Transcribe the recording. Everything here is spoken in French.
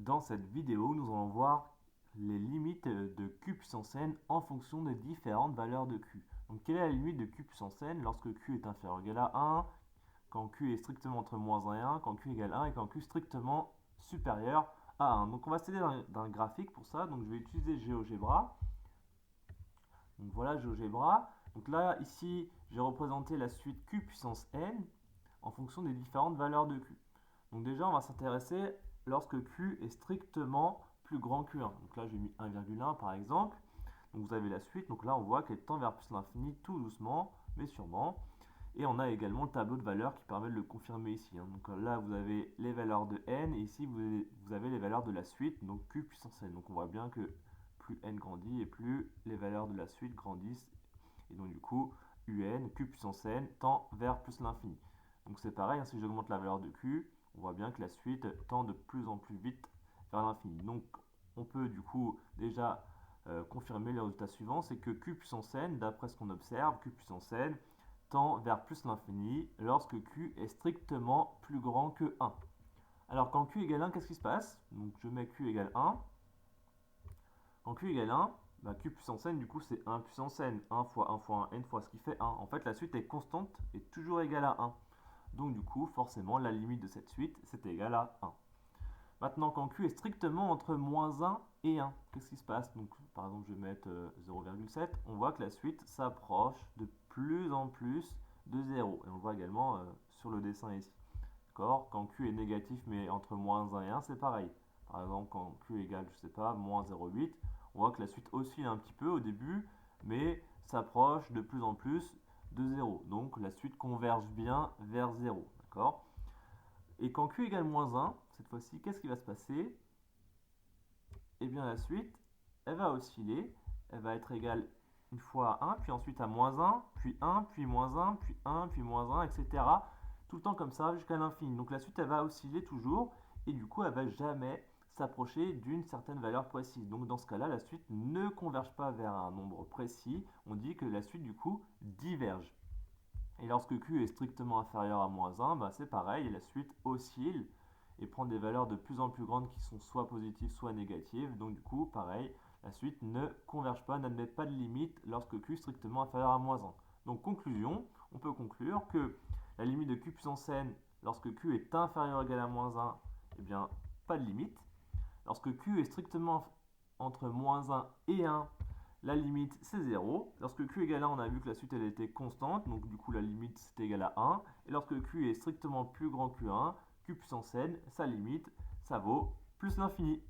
Dans cette vidéo, nous allons voir les limites de q puissance n en fonction des différentes valeurs de q. Donc, quelle est la limite de q puissance n lorsque q est inférieur ou égal à 1, quand q est strictement entre moins 1 et 1, quand q égale 1 et quand q strictement supérieur à 1. Donc, on va s'aider d'un graphique pour ça. Donc, je vais utiliser GeoGebra. Donc, voilà GeoGebra. Donc là, ici, j'ai représenté la suite q puissance n en fonction des différentes valeurs de q. Donc déjà, on va s'intéresser lorsque q est strictement plus grand que 1. Donc là, j'ai mis 1,1 par exemple. Donc vous avez la suite. Donc là, on voit qu'elle tend vers plus l'infini tout doucement, mais sûrement. Et on a également le tableau de valeurs qui permet de le confirmer ici. Donc là, vous avez les valeurs de n, et ici, vous avez les valeurs de la suite, donc q puissance n. Donc on voit bien que plus n grandit, et plus les valeurs de la suite grandissent. Et donc du coup, un, q puissance n, tend vers plus l'infini. Donc c'est pareil, si j'augmente la valeur de q, on voit bien que la suite tend de plus en plus vite vers l'infini. Donc on peut du coup déjà confirmer le résultat suivant, c'est que q puissance n, d'après ce qu'on observe, q puissance n tend vers plus l'infini lorsque q est strictement plus grand que 1. Alors quand q égale 1, qu'est-ce qui se passe? Donc je mets q égale 1. Quand q égale 1, bah, q puissance n, du coup, c'est 1 puissance n, 1 fois 1 fois 1, n fois ce qui fait 1. En fait, la suite est constante et toujours égale à 1. Donc, du coup, forcément, la limite de cette suite, c'est égal à 1. Maintenant, quand q est strictement entre moins 1 et 1, qu'est-ce qui se passe? Donc, par exemple, je vais mettre 0,7. On voit que la suite s'approche de plus en plus de 0. Et on le voit également sur le dessin ici. D'accord? Quand q est négatif, mais entre moins 1 et 1, c'est pareil. Par exemple, quand q égale, je sais pas, moins 0,8, on voit que la suite oscille un petit peu au début, mais s'approche de plus en plus de 0. Donc la suite converge bien vers 0. D'accord? Et quand q égale moins 1, cette fois-ci, qu'est-ce qui va se passer? Eh bien la suite, elle va osciller, elle va être égale une fois à 1, puis ensuite à moins 1, puis 1, puis moins 1, puis 1, puis moins 1, etc. Tout le temps comme ça jusqu'à l'infini. Donc la suite, elle va osciller toujours, et du coup, elle va jamais s'approcher d'une certaine valeur précise. Donc dans ce cas-là, la suite ne converge pas vers un nombre précis. On dit que la suite, du coup, diverge. Et lorsque q est strictement inférieur à moins 1, bah c'est pareil, la suite oscille et prend des valeurs de plus en plus grandes qui sont soit positives, soit négatives. Donc du coup, pareil, la suite ne converge pas, n'admet pas de limite lorsque q est strictement inférieur à moins 1. Donc conclusion, on peut conclure que la limite de q puissance n lorsque q est inférieur ou égal à moins 1, eh bien, pas de limite. Lorsque q est strictement entre moins 1 et 1, la limite c'est 0. Lorsque q égale 1, on a vu que la suite elle était constante, donc du coup la limite c'est égal à 1. Et lorsque q est strictement plus grand que 1, q puissance n, sa limite, ça vaut plus l'infini.